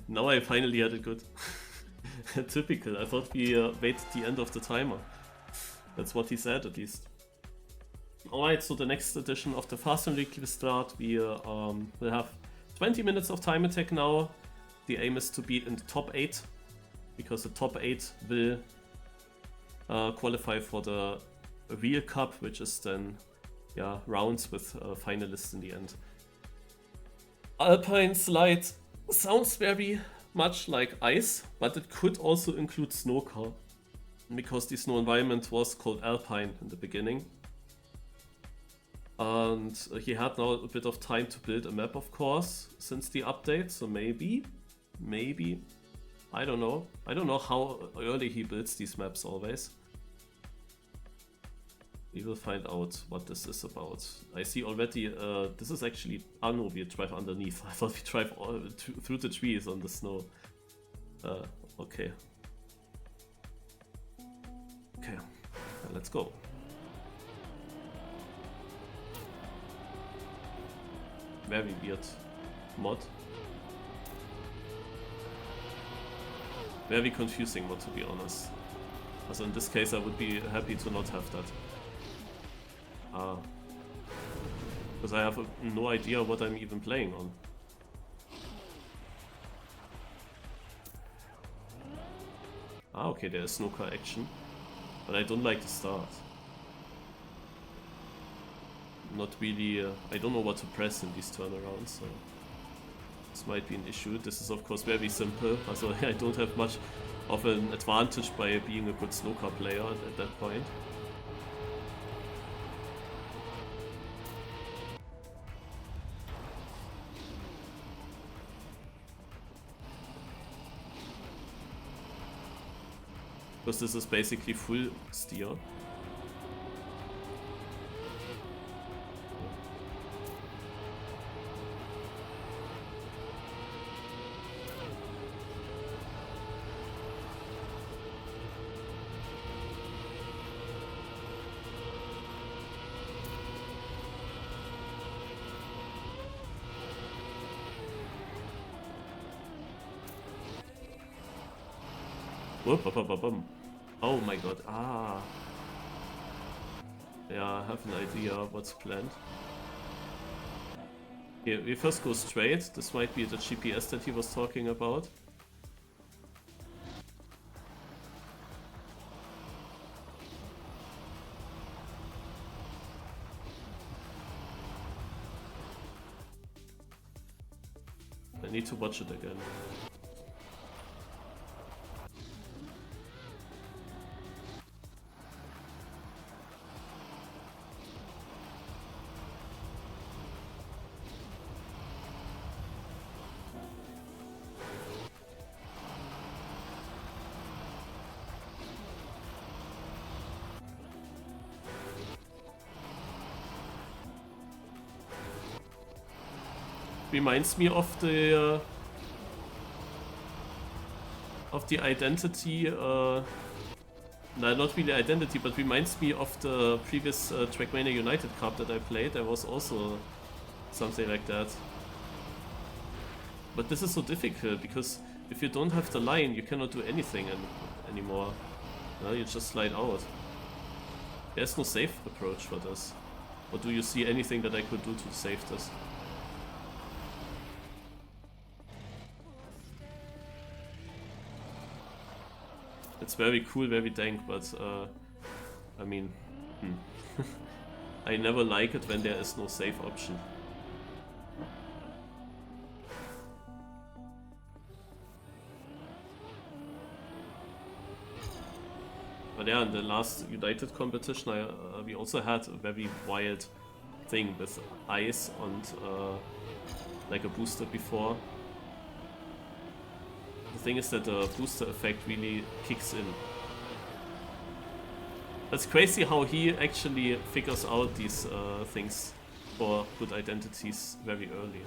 Now I finally had it good. Typical. I thought we wait the end of the timer. That's what he said at least. Alright, so the next edition of the FastLearnLeague will start. We will have 20 minutes of time attack now. The aim is to be in the top 8, because the top 8 will qualify for the real cup, which is then rounds with finalists in the end. Alpine slide sounds very much like ice, but it could also include SnowCar, because the snow environment was called Alpine in the beginning. And he had now a bit of time to build a map, of course, since the update, so maybe, I don't know. I don't know how early he builds these maps always. We will find out what this is about. I see already, this is actually, oh no, we drive underneath. I thought we drive through the trees on the snow. Okay. Okay, let's go. Very weird mod. Very confusing mod, to be honest. Also in this case I would be happy to not have that. Because I have no idea what I'm even playing on. Okay, there's SnowCar action. But I don't like the start. Not really, I don't know what to press in these turnarounds, so this might be an issue. This is of course very simple, also I don't have much of an advantage by being a good SnowCar player at that point. Because this is basically Fullsteer. Oh my god, yeah, I have an idea what's planned. Here, we first go straight. This might be the GPS that he was talking about. I need to watch it again. Reminds me of the identity, no, not really identity, but reminds me of the previous Trackmania United Cup that I played. There was also something like that. But this is so difficult, because if you don't have the line, you cannot do anything anymore. You just slide out. There's no safe approach for this. Or do you see anything that I could do to save this? It's very cool, very dank, but I mean, I never like it when there is no save option. But yeah, in the last United competition, we also had a very wild thing with ice and like a booster before. The thing is that the booster effect really kicks in. That's crazy how he actually figures out these things for good identities very early.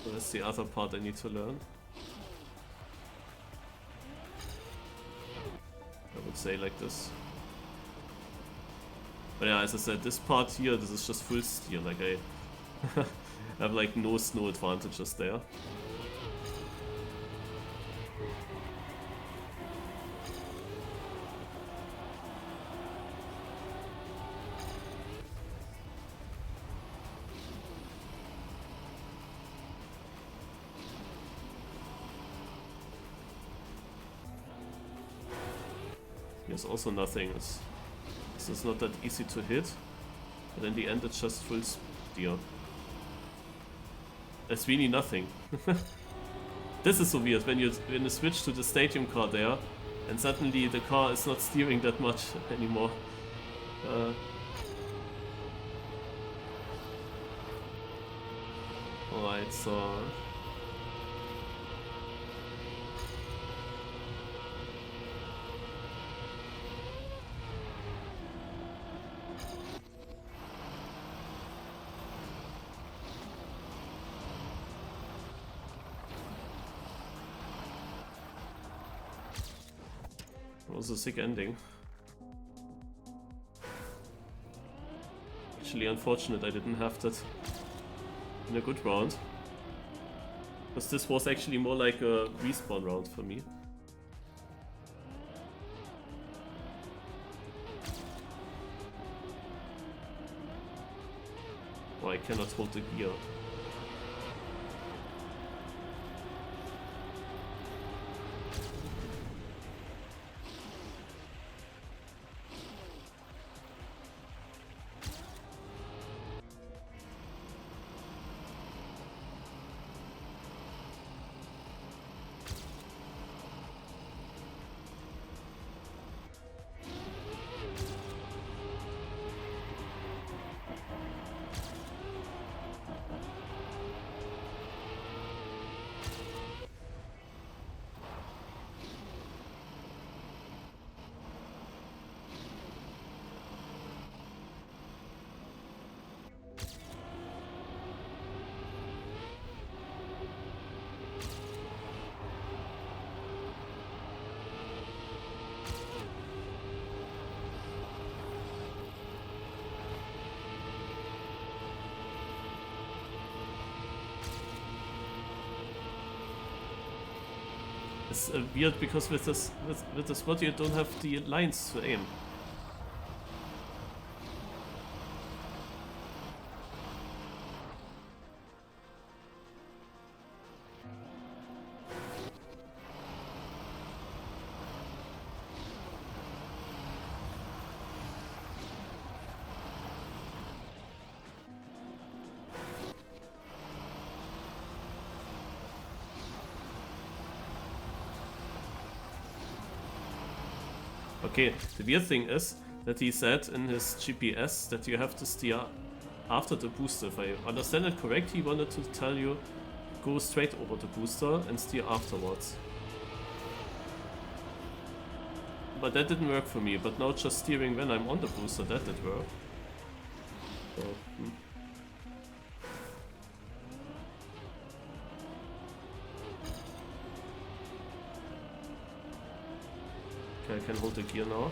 So that's the other part I need to learn. say like this. But yeah, as I said, this part here, this is just full steer, like I have like no snow advantages there. Here's also nothing. This is not that easy to hit, but in the end it's just full steer. It's really nothing. This is so weird when you switch to the stadium car there, and suddenly the car is not steering that much anymore. Alright, so it was a sick ending. Actually unfortunate I didn't have that in a good round. Because this was actually more like a respawn round for me. Oh, I cannot hold the gear. It's weird because with this spot you don't have the lines to aim. Okay, the weird thing is that he said in his GPS that you have to steer after the booster. If I understand it correct, he wanted to tell you go straight over the booster and steer afterwards. But that didn't work for me, but now just steering when I'm on the booster, that did work. So, Okay, I can hold the gear now.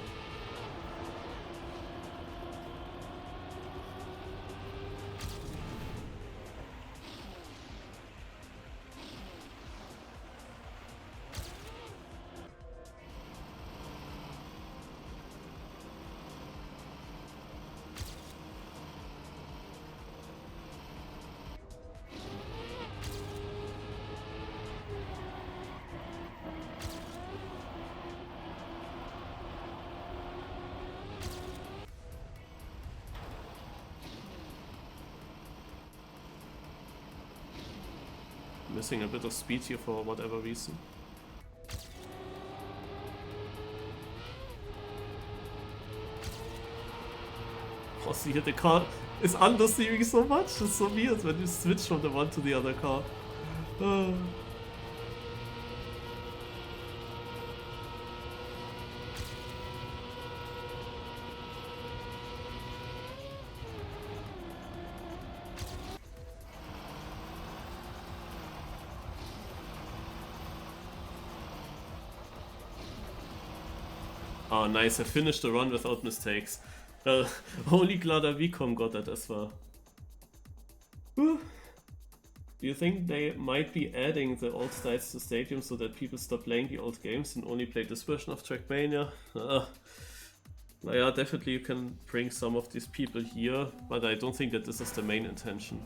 Missing a bit of speed here for whatever reason. Oh, see here, the car is understeering so much. It's so weird when you switch from the one to the other car. Oh, nice. I finished the run without mistakes. Only Glada Vicom got that as well. Do you think they might be adding the old styles to Stadium so that people stop playing the old games and only play this version of Trackmania? Yeah, definitely you can bring some of these people here, but I don't think that this is the main intention.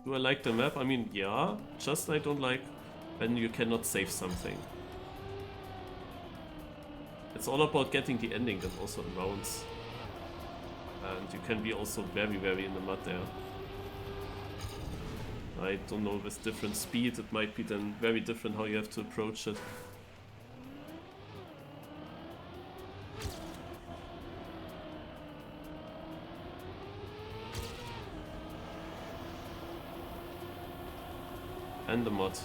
Do I like the map? I mean, yeah, just I don't like when you cannot save something. It's all about getting the ending and also in rounds. And you can be also very, very in the mud there. I don't know, with different speed it might be then very different how you have to approach it. And the mod.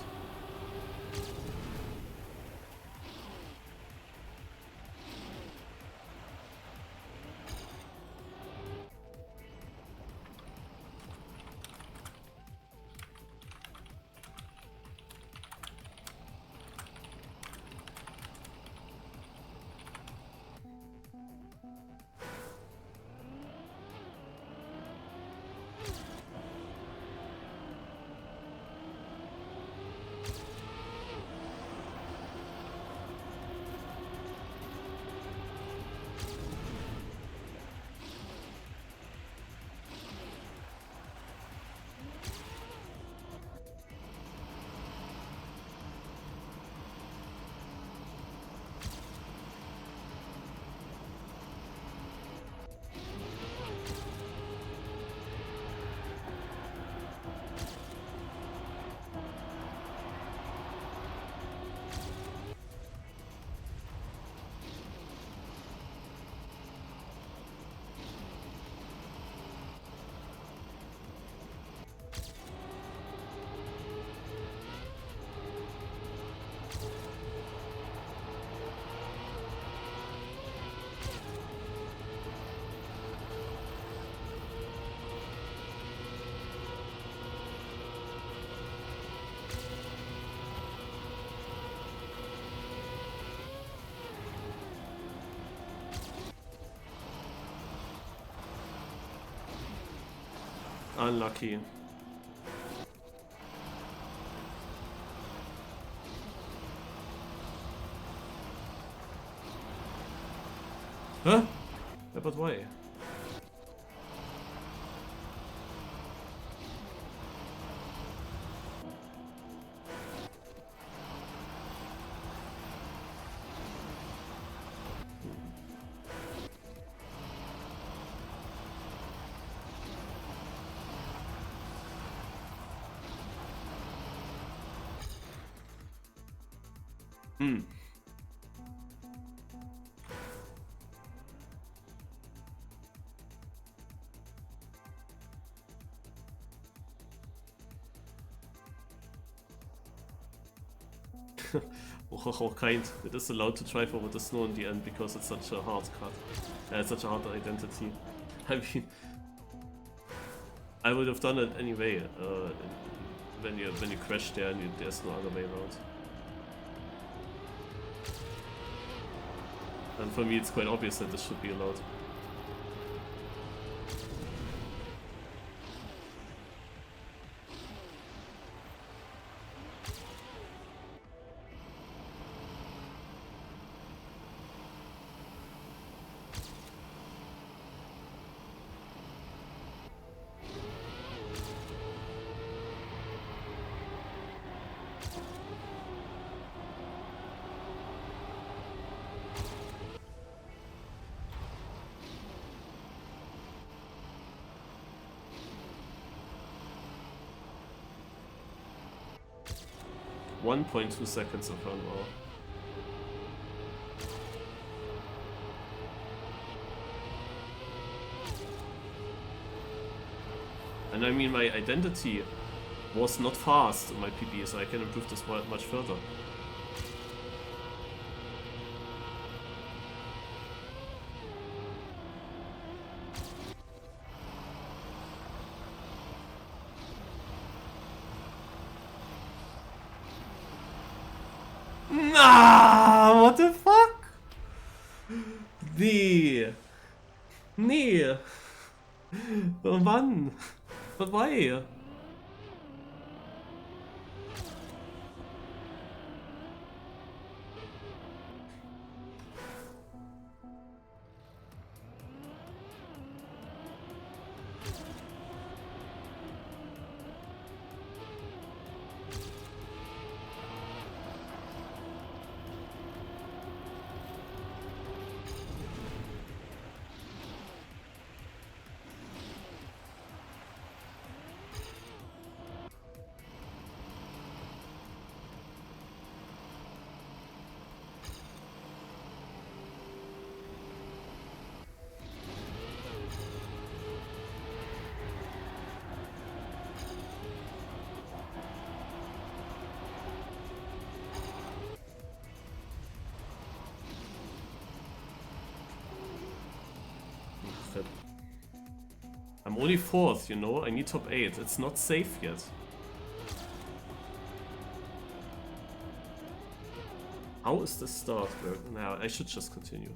Unlucky. Huh? Yeah, but why? How kind. It is allowed to drive over the snow in the end because it's such a hard cut. It's such a hard identity. I mean, I would have done it anyway. When you crash there and there's no other way around. And for me, it's quite obvious that this should be allowed. .2 seconds of run, wow. And I mean, my identity was not fast in my PB, so I can improve this much further. Nah, what the fuck? Nee. Nee. Oh Mann. Vorbei. I'm only 4th, you know? I need top 8. It's not safe yet. How is the start working? Now, I should just continue.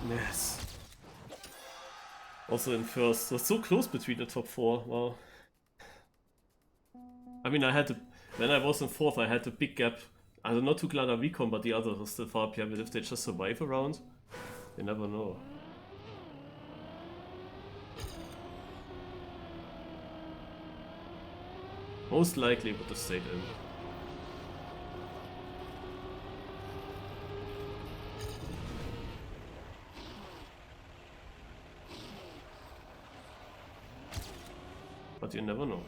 Yes. Also in first. So, so close between the top 4. Wow. I mean, I had to. When I was in 4th, I had a big gap. Also not too glad at Recon, but the others are still far behind. But if they just survive around, you never know. Most likely would have stayed in. But you never know.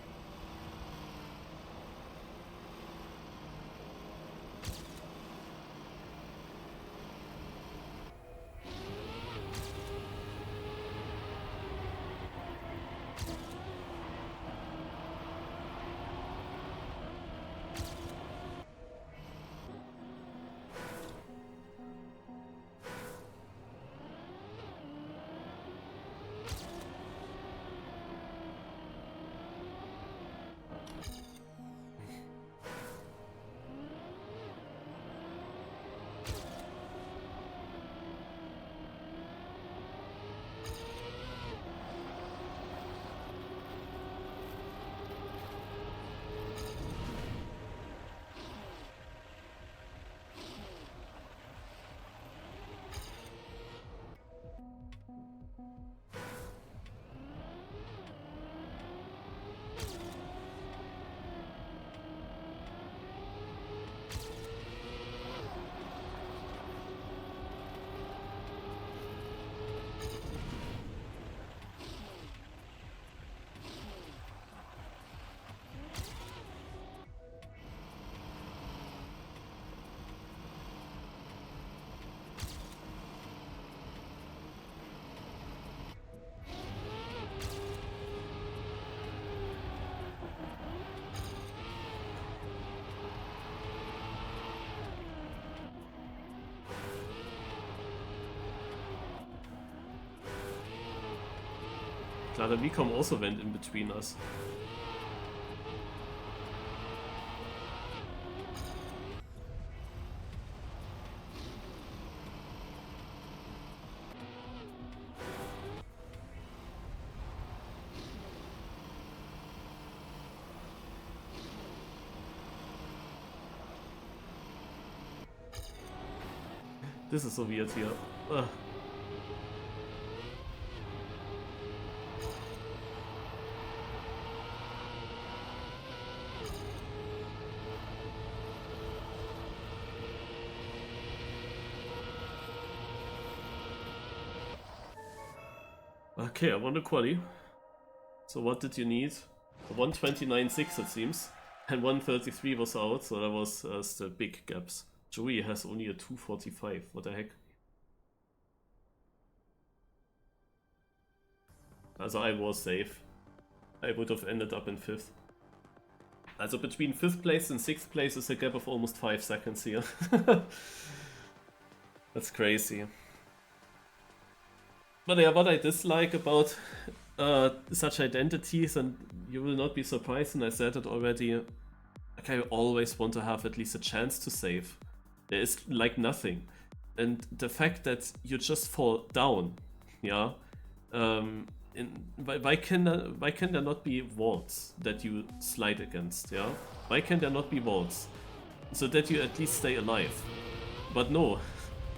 Kladavicom also went in between us. This is so weird here. Ugh. Okay, I won the quali. So what did you need? 129.6 it seems. And 133 was out, so that was still big gaps. Joey has only a 245, what the heck? Also I was safe. I would have ended up in 5th. Also between 5th place and 6th place is a gap of almost 5 seconds here. That's crazy. But yeah, what I dislike about such identities, and you will not be surprised, and I said it already, like I always want to have at least a chance to save. There is like nothing. And the fact that you just fall down, yeah, why can there not be walls that you slide against, yeah? Why can there not be walls? So that you at least stay alive. But no,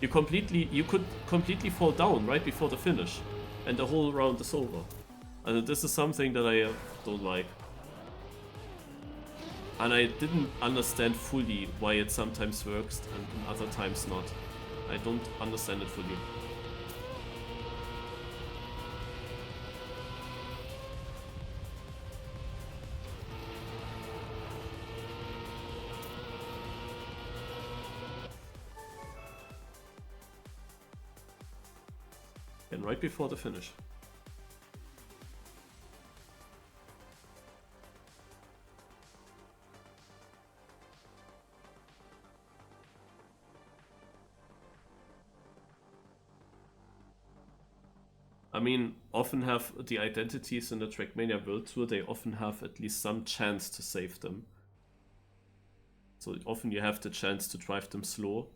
you could completely fall down right before the finish, and the whole round is over. And this is something that I don't like. And I didn't understand fully why it sometimes works and other times not. I don't understand it fully. And right before the finish. I mean, often have the identities in the Trackmania World Tour, they often have at least some chance to save them. So often you have the chance to drive them slow.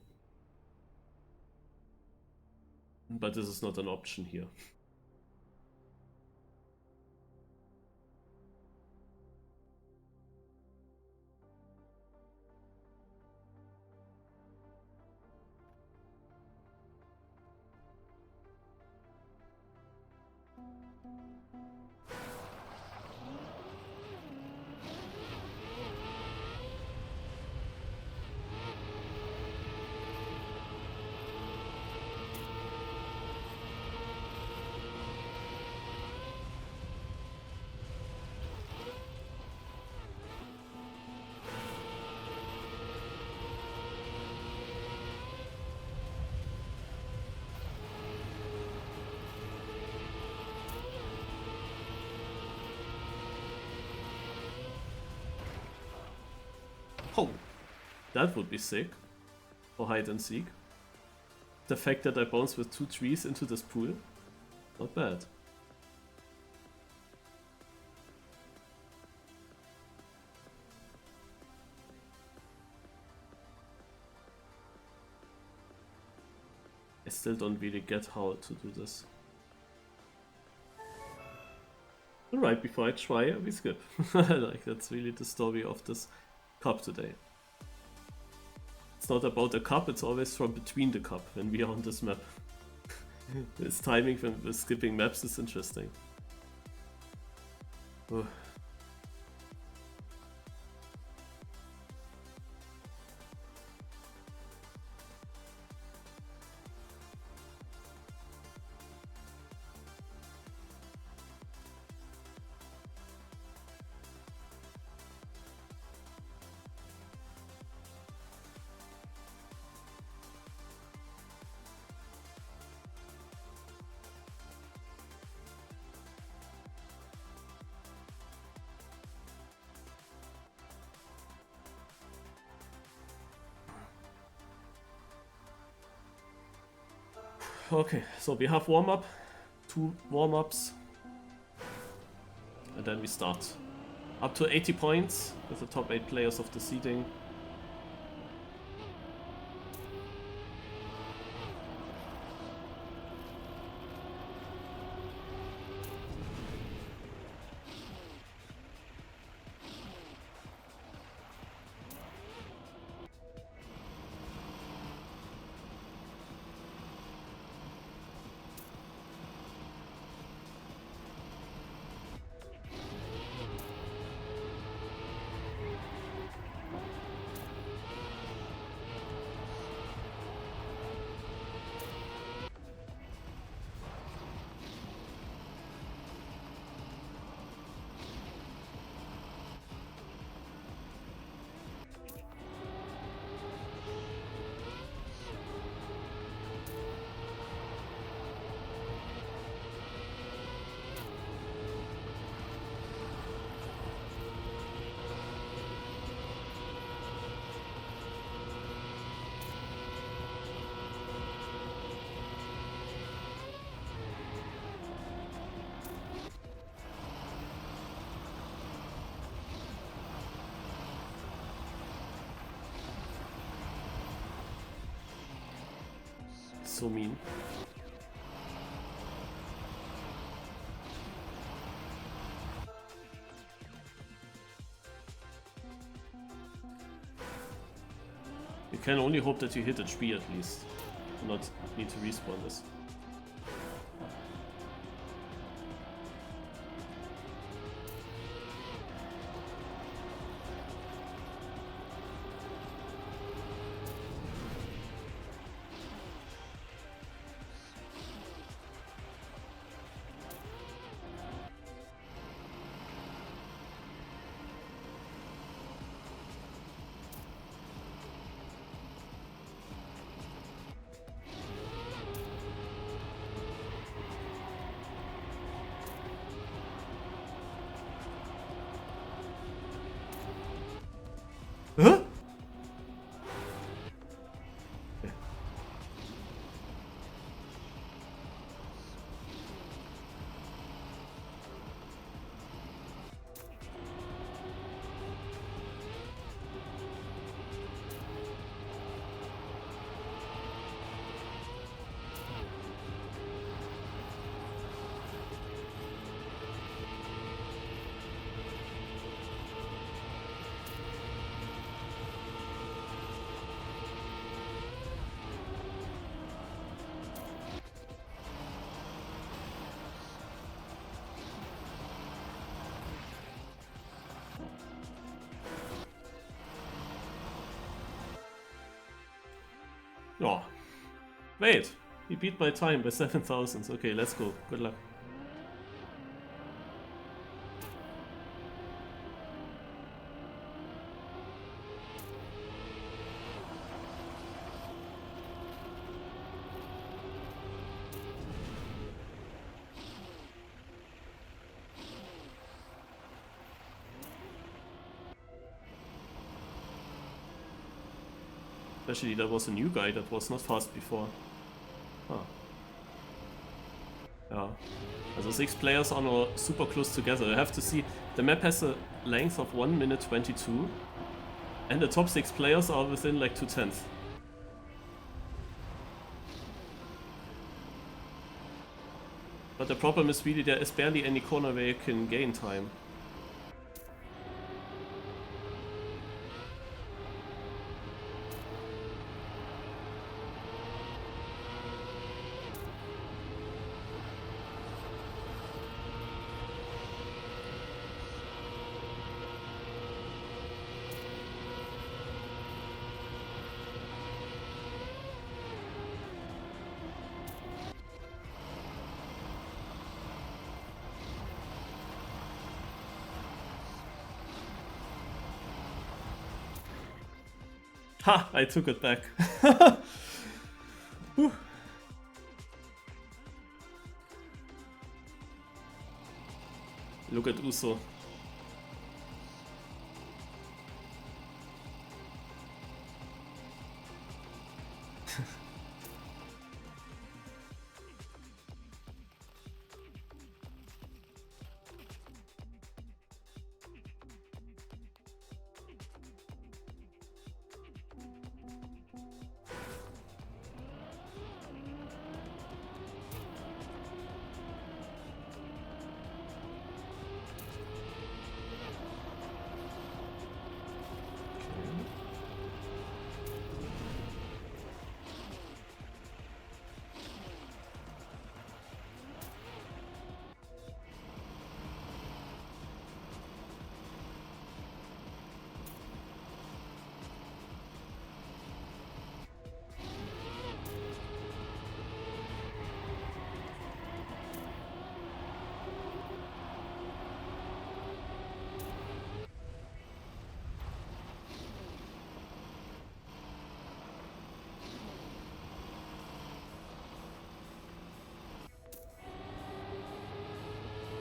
But this is not an option here. Oh, that would be sick for hide and seek. The fact that I bounced with 2 trees into this pool, not bad. I still don't really get how to do this. Alright, before I try, we skip. Like, that's really the story of this cup today. It's not about the cup, it's always from between the cup when we are on this map. This timing when we're skipping maps is interesting. Oh. Okay, so we have warm-up, 2 warm-ups. and then we start. Up to 80 points with the top 8 players of the seeding. So mean. You can only hope that you hit HP at least, and not need to respawn this. Huh? Oh, wait, he beat my time by 7,000. Okay, let's go. Good luck. Especially there was a new guy that was not fast before. Huh. Yeah. Also 6 players are now super close together. You have to see, the map has a length of 1 minute 22, and the top 6 players are within like 2/10. But the problem is really there is barely any corner where you can gain time. Ha! I took it back. Look at Uso.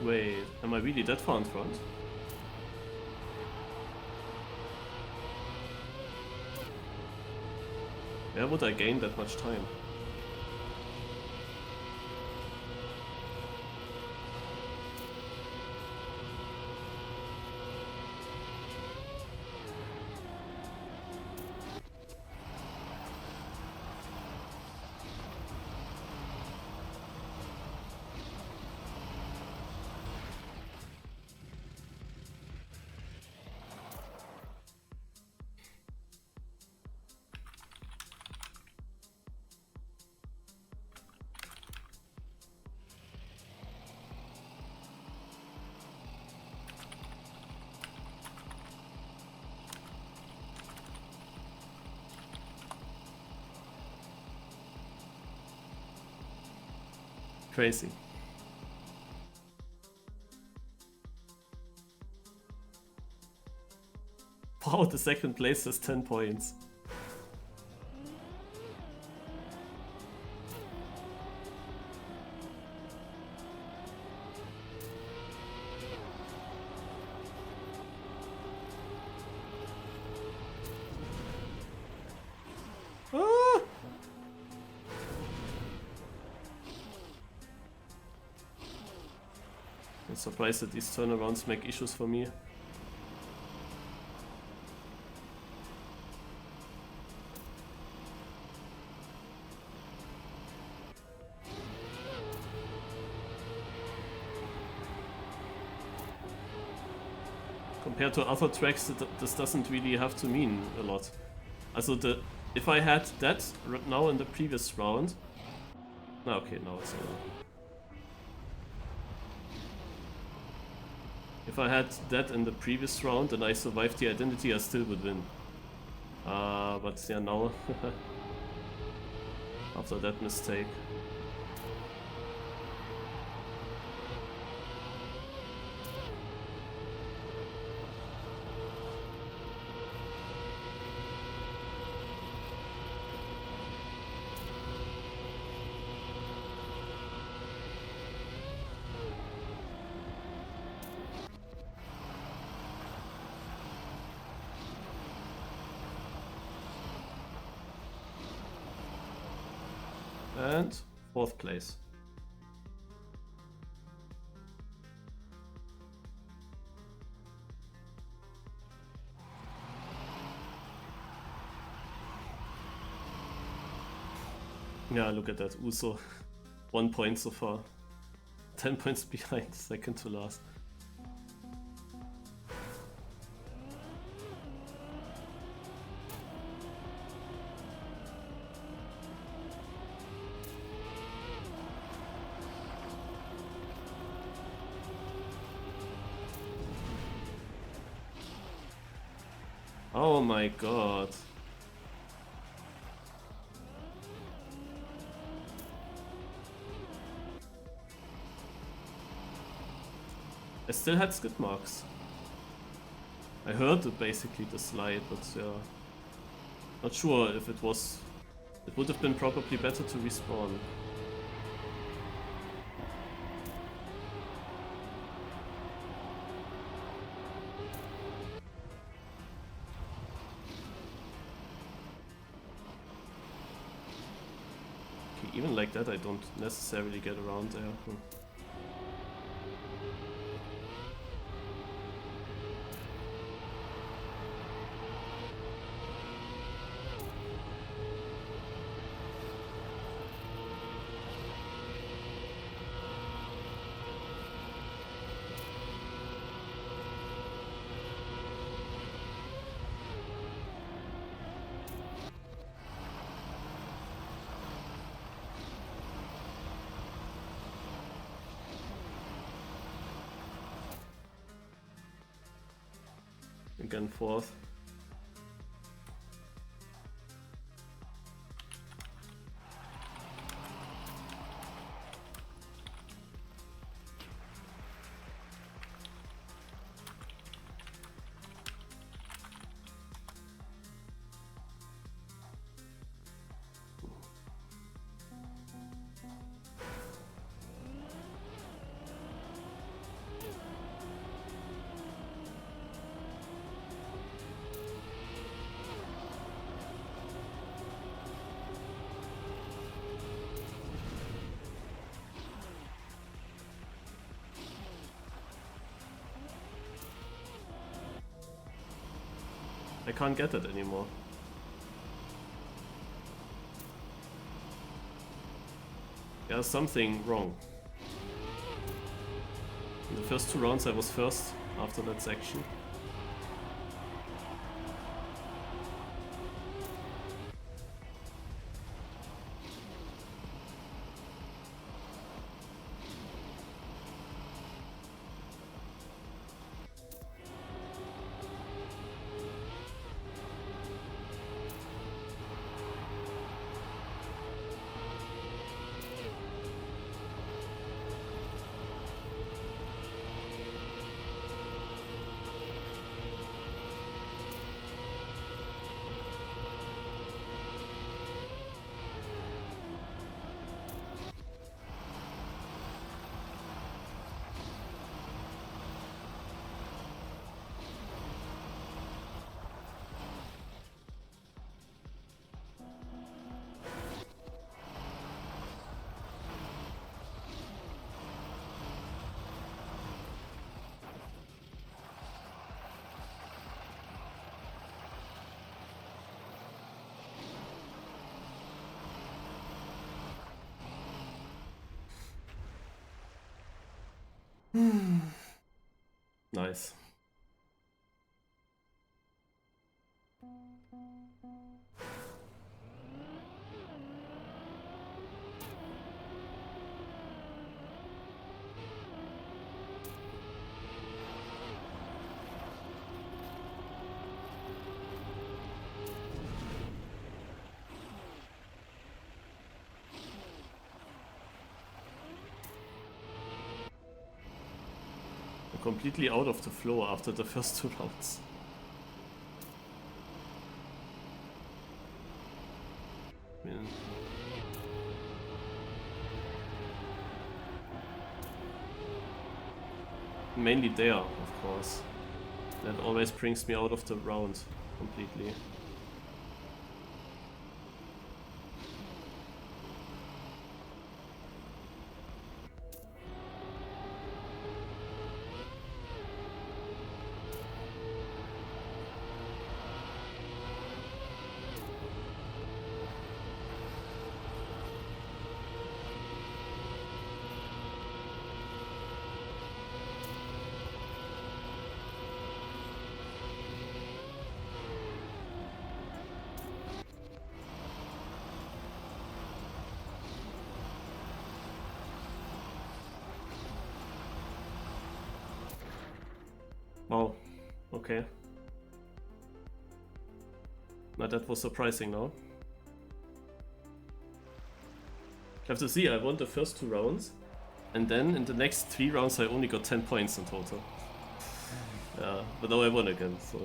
wait, am I really that far in front? Where would I gain that much time? Crazy. Wow, the second place has 10 points. Ah! I'm surprised that these turnarounds make issues for me. Compared to other tracks, this doesn't really have to mean a lot. Also, if I had that now in the previous round... No, okay, now it's over. If I had that in the previous round and I survived the identity, I still would win. But yeah, now... after that mistake... And 4th place. Yeah, look at that, Uso. 1 point so far. 10 points behind, second to last. Oh my god. I still had skid marks. I heard it basically the slide, but yeah. Not sure if it was... It would have been probably better to respawn. Even like that, I don't necessarily get around there. Again, 4th. I can't get it anymore. There's something wrong. In the first 2 rounds I was first after that section. Nice. Completely out of the flow after the first 2 rounds. Mainly there, of course. That always brings me out of the round completely. Wow, okay. Now that was surprising now. I have to see, I won the first 2 rounds, and then in the next 3 rounds I only got 10 points in total. But now I won again, so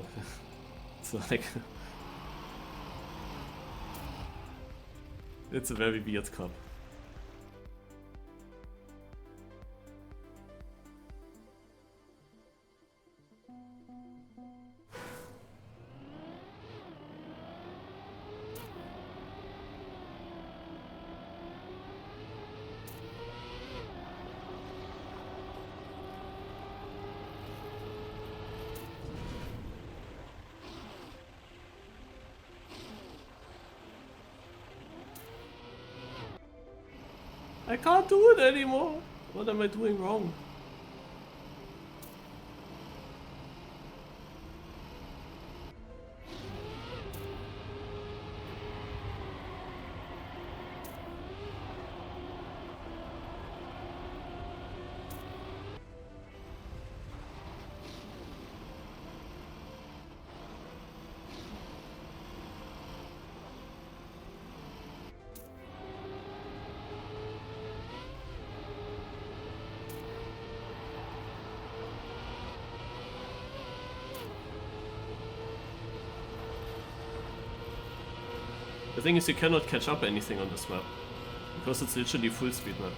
it's like it's a very weird cup. I can't do it anymore. What am I doing wrong? The thing is, you cannot catch up anything on this map, because it's literally full speed map.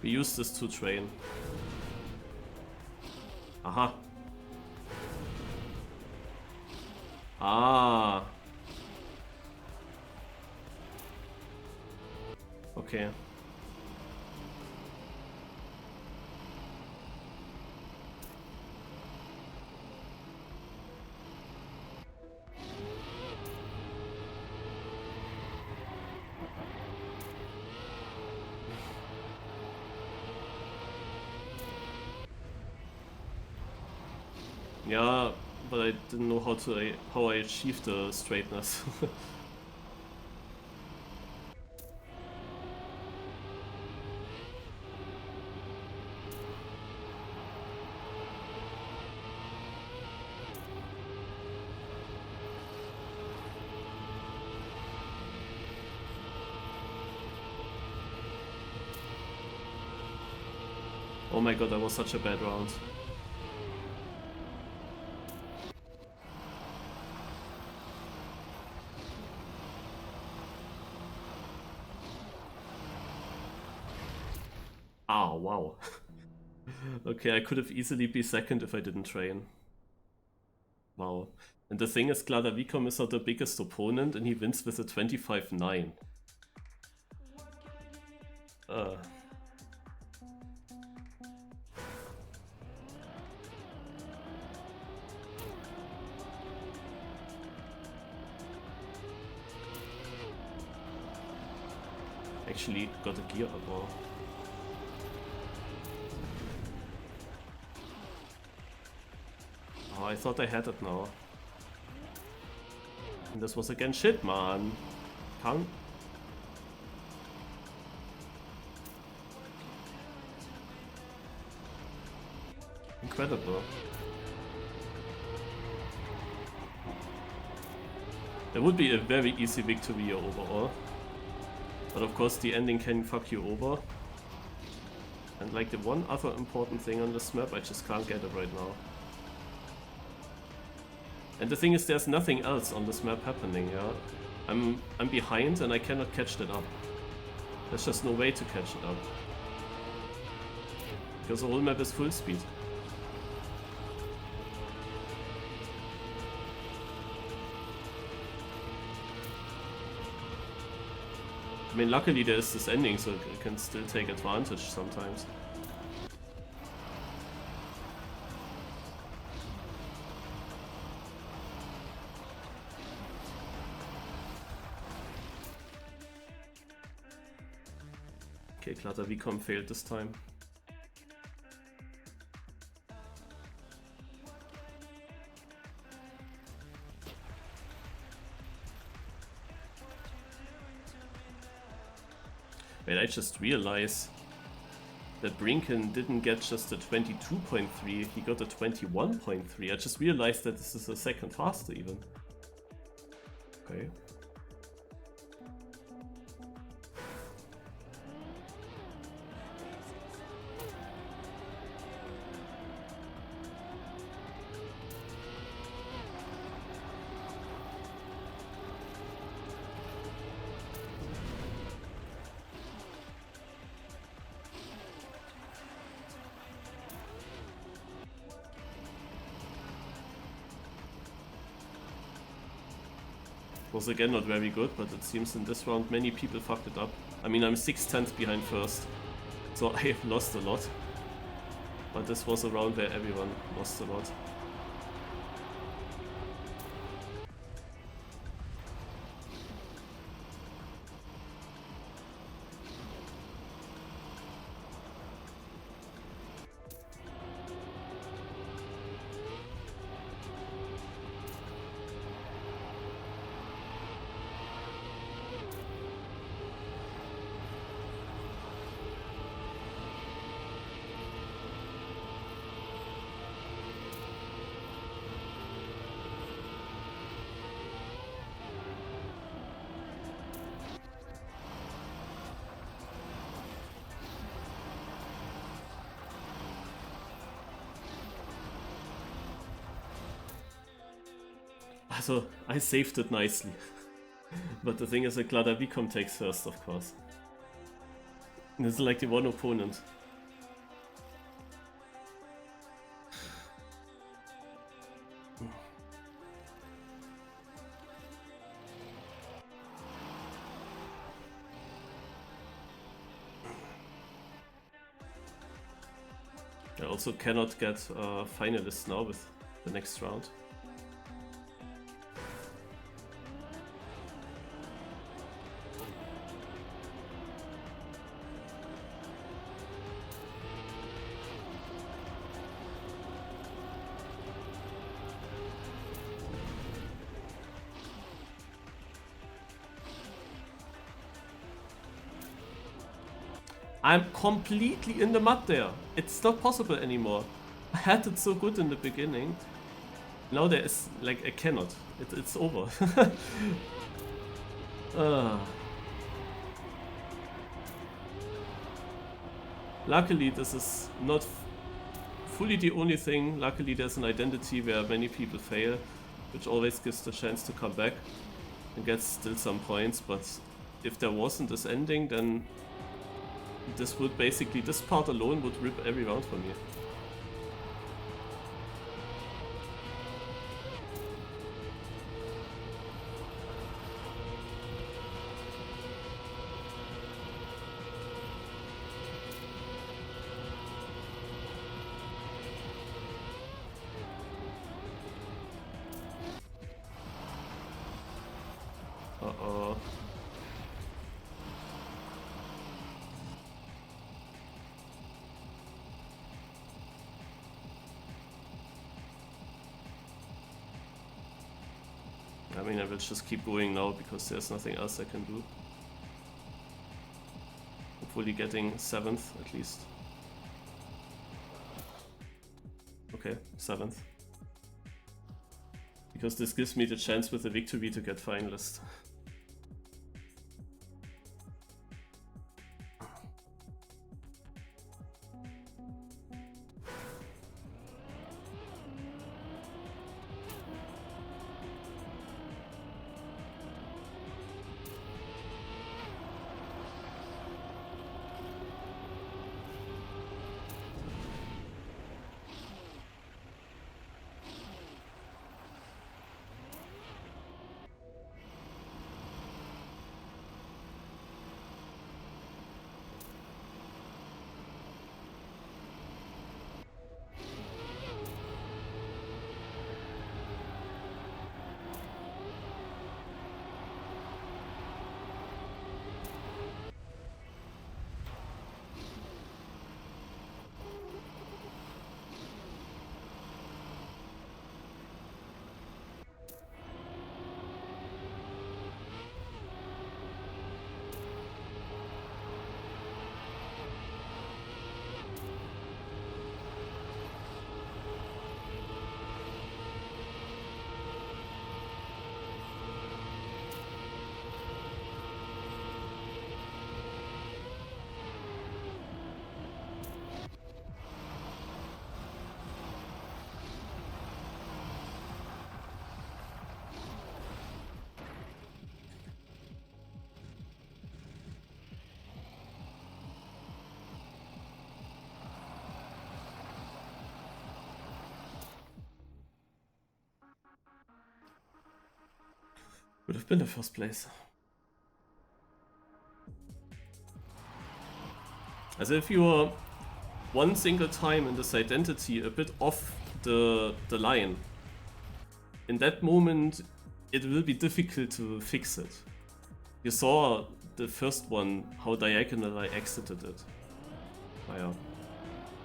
We use this to train. Aha. Ah. Okay. Yeah, but I didn't know how I achieved the straightness. Oh my god, that was such a bad round. Oh, wow. Okay, I could have easily been second if I didn't train. Wow. And the thing is, Gladavikom is not the biggest opponent and he wins with a 25-9. Actually got a gear up now. Oh, I thought I had it now. And this was again shit, man. Can't. Incredible. That would be a very easy victory overall. But of course the ending can fuck you over. And like the one other important thing on this map, I just can't get it right now. And the thing is, there's nothing else on this map happening, yeah? I'm behind and I cannot catch that up. There's just no way to catch it up. Because the whole map is full speed. I mean, luckily there is this ending, so I can still take advantage sometimes. Okay, Gladavikom failed this time. Wait, I just realized that Brinken didn't get just a 22.3, he got a 21.3. I just realized that this is a second faster even. Okay. Was again not very good, but it seems in this round many people fucked it up. I mean, I'm 6/10 behind first, so I have lost a lot. But this was a round where everyone lost a lot. So I saved it nicely. But the thing is that Gladavikom takes first, of course. This is like the one opponent. I also cannot get finalists now with the next round. I'm completely in the mud there. It's not possible anymore. I had it so good in the beginning. Now there is, like, I cannot. It's over. Luckily, this is not fully the only thing. Luckily, there's an identity where many people fail, which always gives the chance to come back and get still some points. But if there wasn't this ending, then this would basically, this part alone would rip every round for me. Uh-oh. I mean, I will just keep going now because there's nothing else I can do. Hopefully getting 7th at least. Okay, 7th. Because this gives me the chance with the victory to get finalist. Would have been the first place. As if you are one single time in this identity a bit off the line, in that moment it will be difficult to fix it. You saw the first one, how diagonal I exited it. Oh yeah.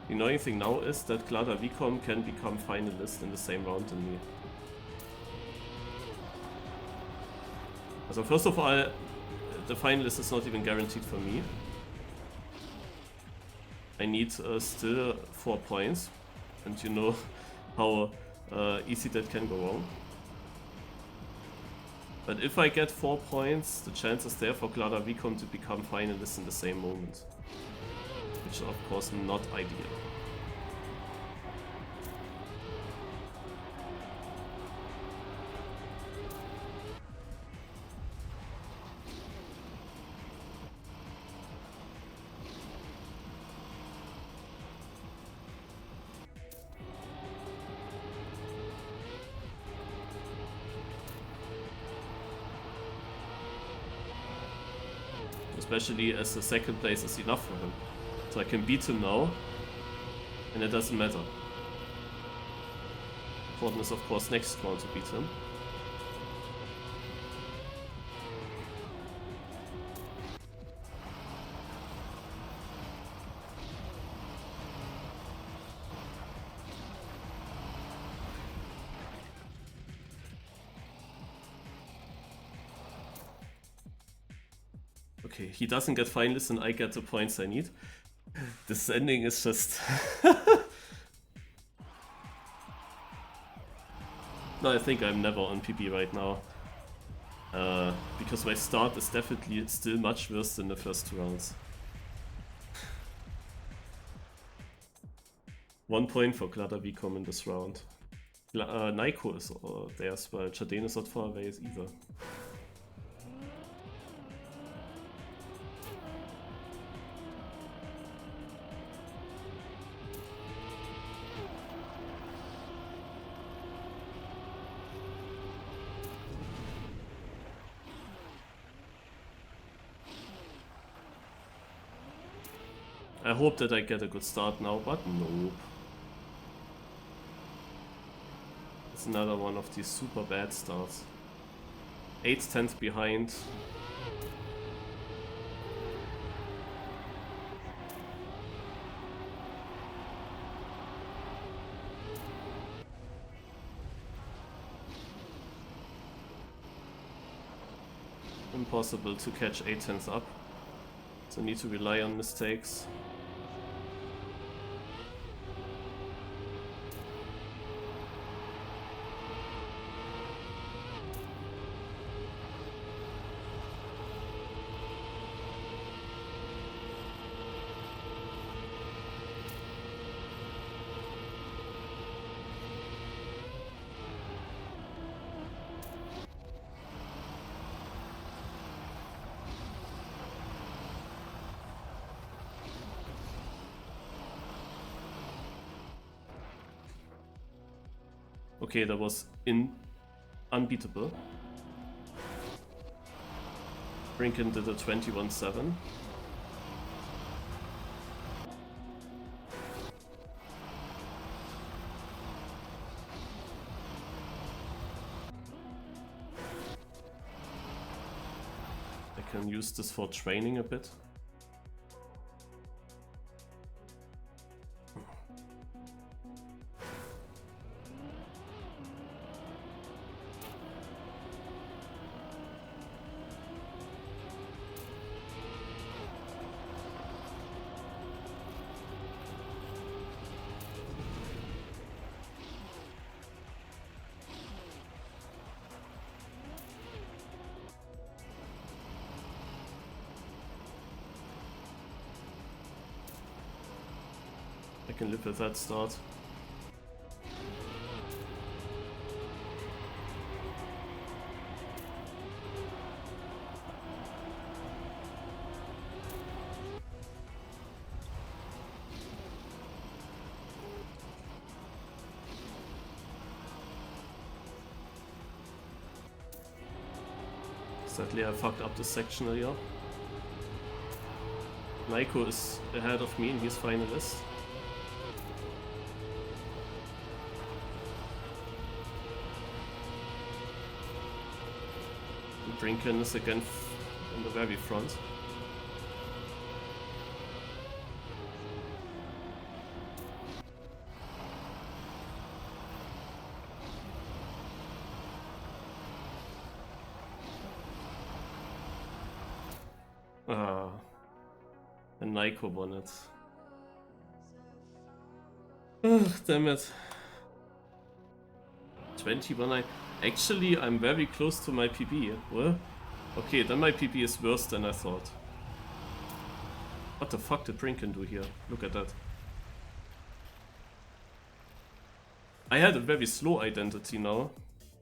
The annoying thing now is that Glada Vicom can become finalist in the same round than me. So first of all, the finalist is not even guaranteed for me. I need still 4 points, and you know how easy that can go wrong. But if I get 4 points, the chance is there for Glada Vicom to become finalist in the same moment. Which is of course not ideal. Especially as the second place is enough for him. So I can beat him now, and it doesn't matter. Important is of course next round to beat him. Okay, he doesn't get finalist and I get the points I need. This ending is just... No, I think I'm never on PB right now. Because my start is definitely still much worse than the first 2 rounds. 1 point for Glada Vicom in this round. Naiko is there as well. Chardane is not far away either. I hope that I get a good start now, but nope. It's another one of these super bad starts. 8/10 behind. Impossible to catch 8/10 up. So I need to rely on mistakes. Okay, that was unbeatable. Brinken did a 21-7. I can use this for training a bit. I can live with that start. Sadly I fucked up this section earlier. Naiko is ahead of me and he's finalist. Brinken is again in the very front. And Naiko won it. Ugh, damn it. 21. Actually, I'm very close to my PB. Well, okay, then my PB is worse than I thought. What the fuck did Brinken do here? Look at that. I had a very slow identity now.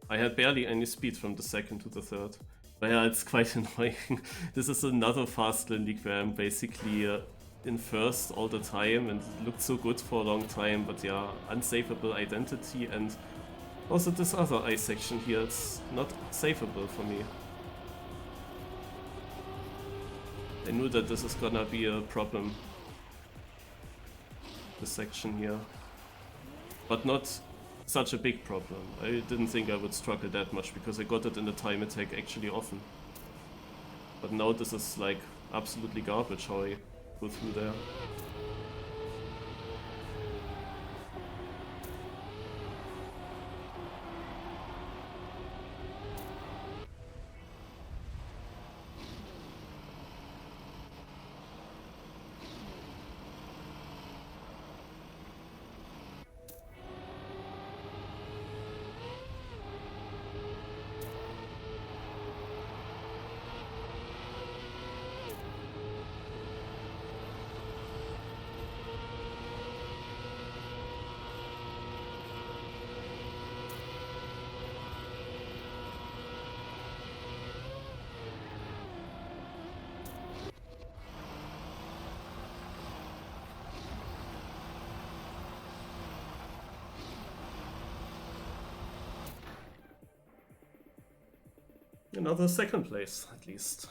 I had barely any speed from the second to the third. But yeah, it's quite annoying. This is another FastLearnLeague where I'm basically in first all the time and it looked so good for a long time, but yeah, unsavable identity and also this other ice section here, it's not savable for me. I knew that this is gonna be a problem, this section here. But not such a big problem. I didn't think I would struggle that much because I got it in the time attack actually often. But now this is like absolutely garbage how I go through there. Another second place, at least.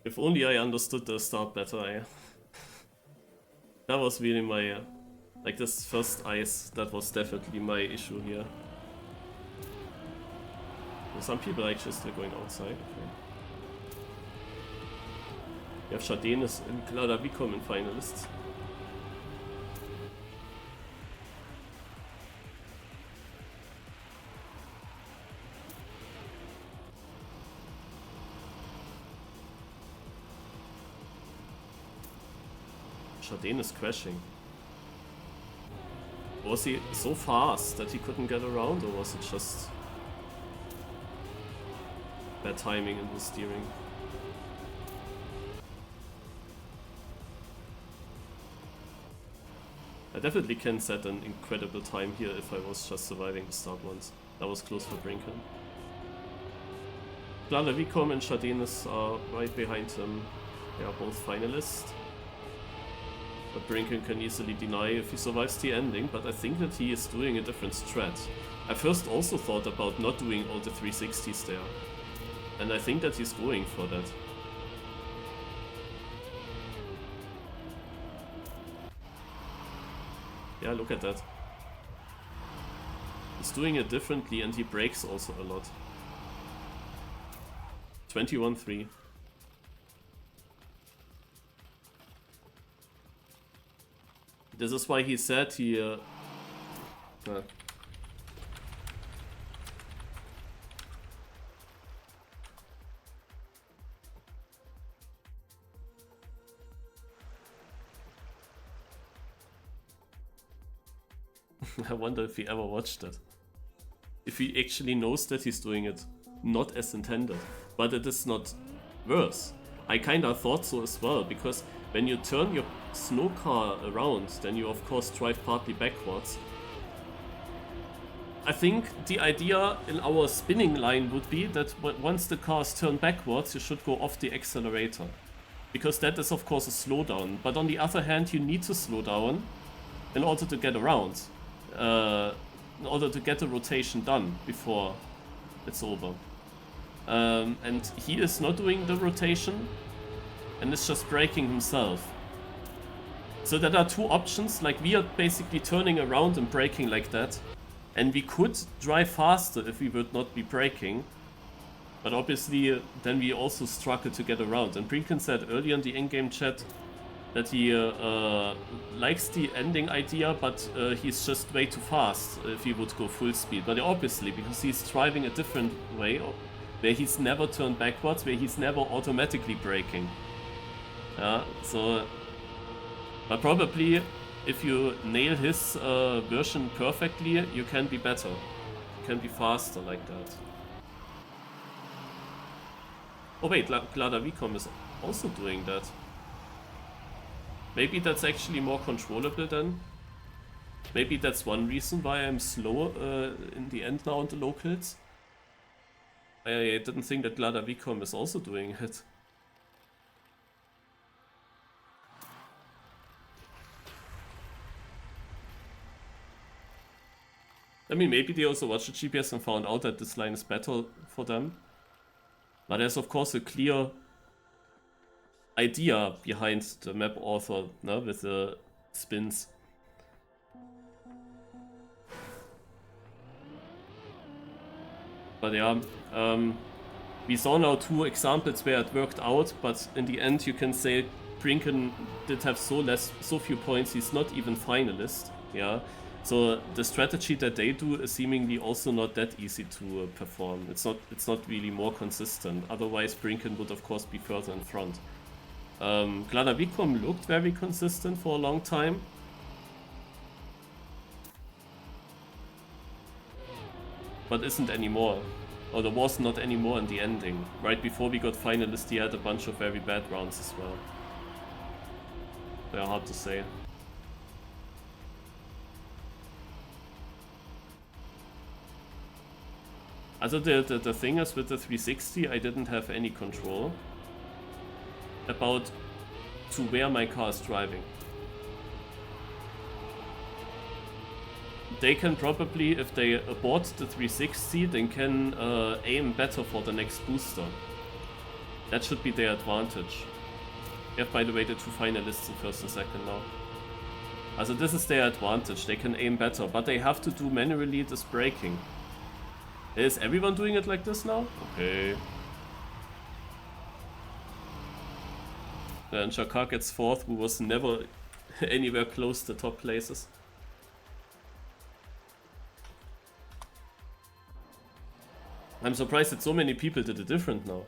If only I understood the start better, That was really my... like this first ice, that was definitely my issue here. Some people are actually still going outside, okay. We have Shadenis and Gladavicom in Finalist. Shadenis crashing. Was he so fast that he couldn't get around, or was it just bad timing in the steering? I definitely can set an incredible time here if I was just surviving the start once. That was close for Brinken. Gladavicom and Shadenis are right behind him. They are both finalists. But Brinken can easily deny if he survives the ending, but I think that he is doing a different strat. I first also thought about not doing all the 360s there. And I think that he's going for that. Yeah, look at that. He's doing it differently and he breaks also a lot. 21-3. This is why he said he... I wonder if he ever watched it. If he actually knows that he's doing it not as intended. But it is not worse. I kinda thought so as well, because when you turn your SnowCar around, then you of course drive partly backwards. I think the idea in our spinning line would be that once the cars turn backwards, you should go off the accelerator. Because that is of course a slowdown. But on the other hand, you need to slow down in order to get around. In order to get the rotation done before it's over. And he is not doing the rotation and is just braking himself. So there are two options, like we are basically turning around and braking like that. And we could drive faster if we would not be braking. But obviously then we also struggle to get around. And Brinken said earlier in the in-game chat that he likes the ending idea, but he's just way too fast if he would go full speed. But obviously, because he's driving a different way, where he's never turned backwards, where he's never automatically braking. Yeah, so... But probably, if you nail his version perfectly, you can be better. You can be faster like that. Oh wait, Gladavicom is also doing that. Maybe that's actually more controllable then. Maybe that's one reason why I'm slow in the end now on the locals. I didn't think that Glada Vicom is also doing it. I mean, maybe they also watched the GPS and found out that this line is better for them. But there's of course a clear idea behind the map author, no, with the spins. But yeah, we saw now 2 examples where it worked out, but in the end you can say Brinken did have so few points, he's not even finalist, yeah. So the strategy that they do is seemingly also not that easy to perform. It's not really more consistent. Otherwise Brinken would of course be further in front. Glada Vicom looked very consistent for a long time. But isn't anymore. Or there was not anymore in the ending. Right before we got finalist, he had a bunch of very bad rounds as well. They're hard to say. Also the thing is with the 360, I didn't have any control about to where my car is driving. They can probably, if they abort the 360, then can aim better for the next booster. That should be their advantage. We have, by the way, the 2 finalists in first and second now. Also this is their advantage, they can aim better, but they have to do manually this braking. Is everyone doing it like this now? Okay. And Shakar gets 4th, who was never anywhere close to top places. I'm surprised that so many people did it different now.